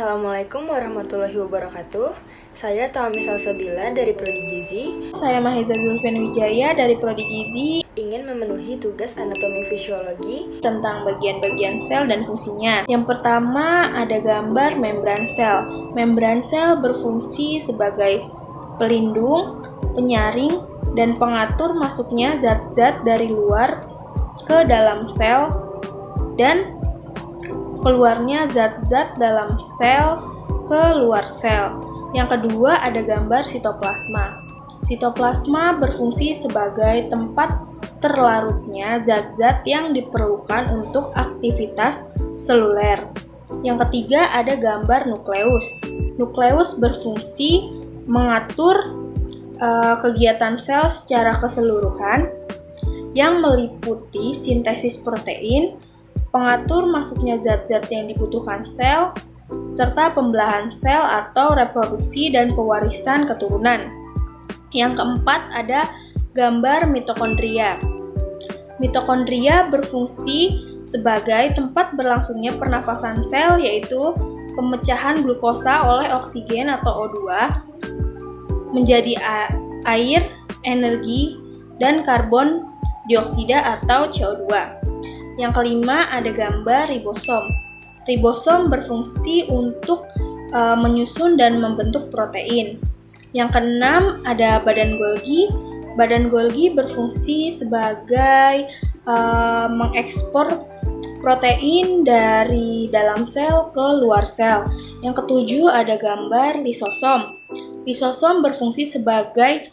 Assalamualaikum warahmatullahi wabarakatuh. Saya Tami Salsabila dari Prodi Gizi. Saya Maheza Zulfian Wijaya dari Prodi Gizi. Ingin memenuhi tugas anatomi fisiologi Tentang bagian-bagian sel dan fungsinya. Yang pertama ada gambar membran sel. Membran sel berfungsi sebagai pelindung, penyaring, dan pengatur masuknya zat-zat dari luar ke dalam sel dan keluarnya zat-zat dalam sel ke luar sel. Yang kedua ada gambar sitoplasma. Sitoplasma berfungsi sebagai tempat terlarutnya zat-zat yang diperlukan untuk aktivitas seluler. Yang ketiga ada gambar nukleus. Nukleus berfungsi mengatur kegiatan sel secara keseluruhan yang meliputi sintesis protein, pengatur masuknya zat-zat yang dibutuhkan sel, serta pembelahan sel atau reproduksi dan pewarisan keturunan. Yang keempat ada gambar mitokondria. Mitokondria berfungsi sebagai tempat berlangsungnya pernafasan sel, yaitu pemecahan glukosa oleh oksigen atau O2 menjadi air, energi, dan karbon dioksida atau CO2. Yang kelima ada gambar ribosom. Ribosom berfungsi untuk menyusun dan membentuk protein. Yang keenam ada badan Golgi. Badan Golgi berfungsi sebagai mengekspor protein dari dalam sel ke luar sel. Yang ketujuh ada gambar lisosom. Lisosom berfungsi sebagai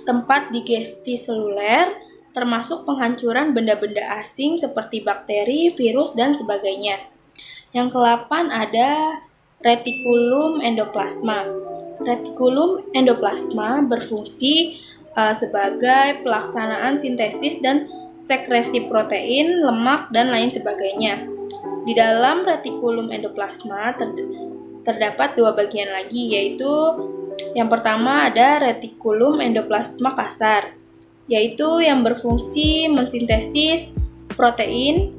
tempat digesti seluler, termasuk penghancuran benda-benda asing seperti bakteri, virus, dan sebagainya. Yang ke-8 ada retikulum endoplasma. Retikulum endoplasma berfungsi sebagai pelaksanaan sintesis dan sekresi protein, lemak, dan lain sebagainya. Di dalam retikulum endoplasma terdapat dua bagian lagi, yaitu yang pertama ada retikulum endoplasma kasar, yaitu yang berfungsi mensintesis protein,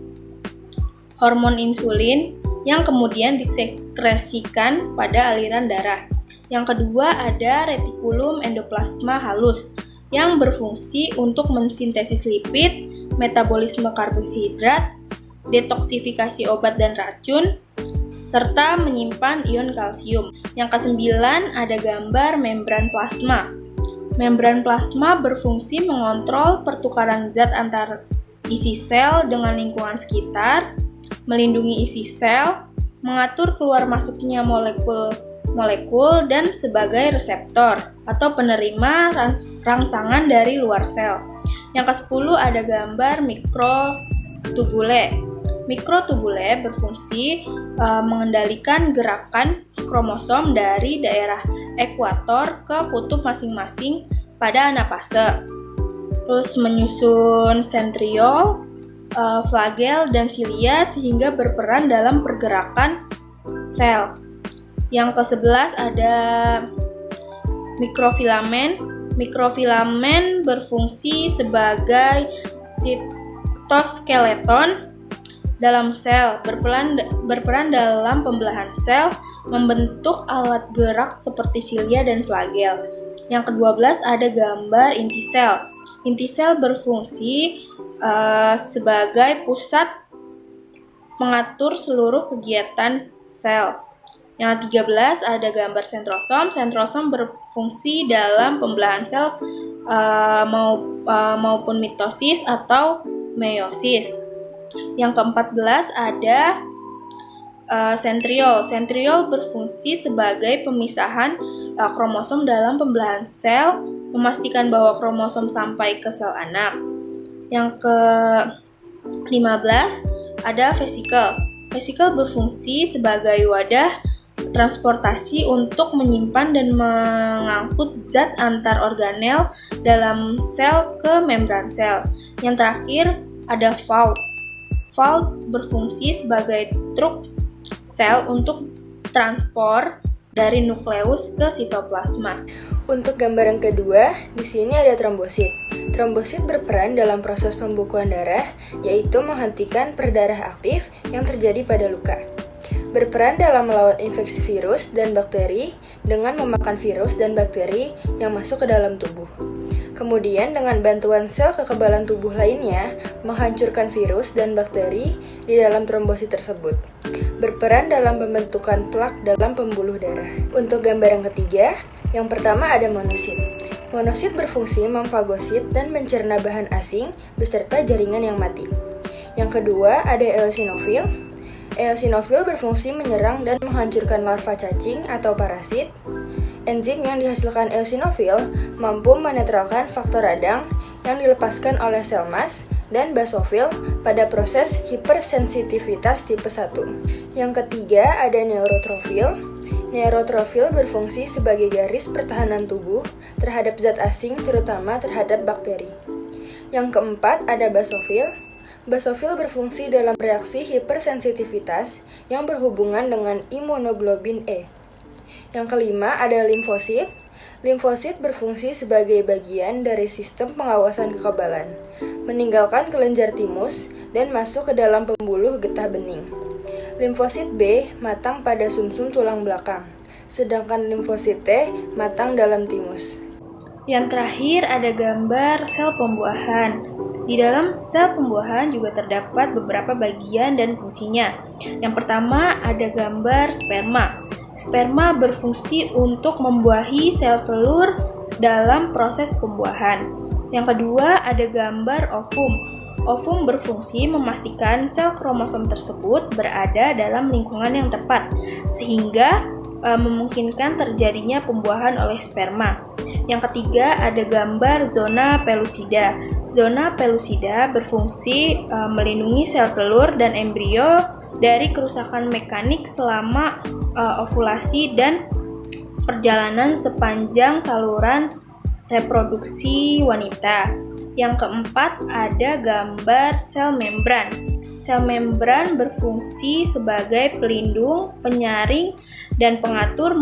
hormon insulin, yang kemudian disekresikan pada aliran darah. Yang kedua ada retikulum endoplasma halus, yang berfungsi untuk mensintesis lipid, metabolisme karbohidrat, detoksifikasi obat dan racun, serta menyimpan ion kalsium. Yang kesembilan ada gambar membran plasma. Membran plasma berfungsi mengontrol pertukaran zat antar isi sel dengan lingkungan sekitar, melindungi isi sel, mengatur keluar masuknya molekul, dan sebagai reseptor atau penerima rangsangan dari luar sel. Yang ke-10 ada gambar mikrotubule. Mikrotubule berfungsi mengendalikan gerakan kromosom dari daerah ekuator ke kutub masing-masing pada anafase. Terus menyusun sentriol, flagel, dan silia sehingga berperan dalam pergerakan sel. Yang ke-11 ada mikrofilamen. Mikrofilamen berfungsi sebagai sitoskeleton dalam sel, berperan dalam pembelahan sel, membentuk alat gerak seperti silia dan flagel. Yang ke-12 ada gambar inti sel. Inti sel berfungsi sebagai pusat mengatur seluruh kegiatan sel. Yang ke-13 ada gambar sentrosom. Sentrosom berfungsi dalam pembelahan sel maupun mitosis atau meiosis. Yang ke-14 ada sentriol. Sentriol berfungsi sebagai pemisahan kromosom dalam pembelahan sel, memastikan bahwa kromosom sampai ke sel anak. Yang ke-15 ada vesikel. Vesikel berfungsi sebagai wadah transportasi untuk menyimpan dan mengangkut zat antar organel dalam sel ke membran sel. Yang terakhir ada valve. Valve berfungsi sebagai truk sel untuk transport dari nukleus ke sitoplasma. Untuk gambar yang kedua, di sini ada trombosit. Trombosit berperan dalam proses pembukuan darah, yaitu menghentikan perdarah aktif yang terjadi pada luka. berperan dalam melawan infeksi virus dan bakteri dengan memakan virus dan bakteri yang masuk ke dalam tubuh. Kemudian dengan bantuan sel kekebalan tubuh lainnya, menghancurkan virus dan bakteri di dalam trombosit tersebut. Berperan dalam pembentukan plak dalam pembuluh darah. Untuk gambar yang ketiga, yang pertama ada monosit. Monosit berfungsi memfagosit dan mencerna bahan asing beserta jaringan yang mati. Yang kedua ada eosinofil. Eosinofil berfungsi menyerang dan menghancurkan larva cacing atau parasit. Enzim yang dihasilkan eosinofil mampu menetralkan faktor radang yang dilepaskan oleh sel mast dan basofil pada proses hipersensitivitas tipe 1. Yang ketiga ada neurotrofil. Neurotrofil berfungsi sebagai garis pertahanan tubuh terhadap zat asing, terutama terhadap bakteri. Yang keempat ada basofil. Basofil berfungsi dalam reaksi hipersensitivitas yang berhubungan dengan imunoglobin E. Yang kelima ada limfosit. Limfosit berfungsi sebagai bagian dari sistem pengawasan kekebalan, meninggalkan kelenjar timus dan masuk ke dalam pembuluh getah bening. Limfosit B matang pada sumsum tulang belakang, sedangkan limfosit T matang dalam timus. Yang terakhir ada gambar sel pembuahan. Di dalam sel pembuahan juga terdapat beberapa bagian dan fungsinya. Yang pertama ada gambar sperma. Sperma berfungsi untuk membuahi sel telur dalam proses pembuahan. Yang kedua ada gambar ovum. Ovum berfungsi memastikan sel kromosom tersebut berada dalam lingkungan yang tepat, sehingga memungkinkan terjadinya pembuahan oleh sperma. Yang ketiga ada gambar zona pelusida. Zona pelusida berfungsi melindungi sel telur dan embrio dari kerusakan mekanik selama ovulasi dan perjalanan sepanjang saluran reproduksi wanita. Yang keempat ada gambar sel membran. Sel membran berfungsi sebagai pelindung, penyaring, dan pengatur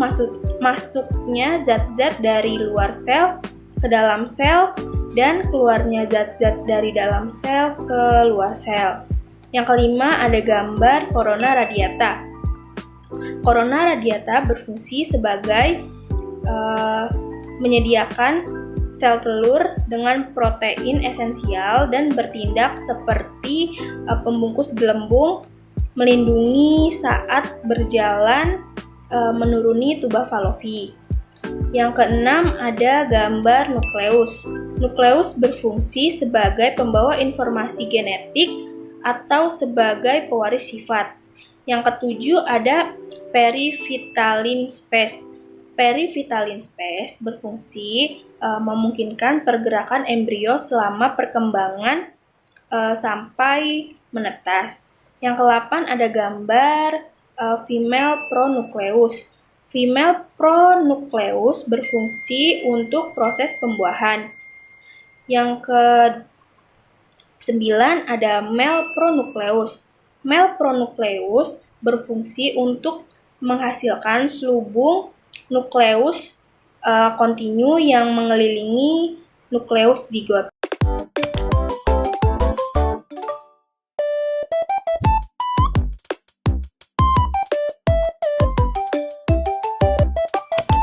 masuknya zat-zat dari luar sel ke dalam sel dan keluarnya zat-zat dari dalam sel ke luar sel. Yang kelima ada gambar corona radiata. Corona radiata berfungsi sebagai menyediakan sel telur dengan protein esensial dan bertindak seperti pembungkus gelembung, melindungi saat berjalan, menuruni tuba Falopi. Yang keenam ada gambar nukleus. Nukleus berfungsi sebagai pembawa informasi genetik atau sebagai pewaris sifat. Yang ketujuh ada perivitalin space. Perivitalin space berfungsi memungkinkan pergerakan embrio selama perkembangan sampai menetas. Yang ke-8 ada gambar female pronukleus. Female pronukleus berfungsi untuk proses pembuahan. Yang ke-9 ada male pronukleus. Male pronukleus berfungsi untuk menghasilkan selubung nukleus kontinu yang mengelilingi nukleus zigot.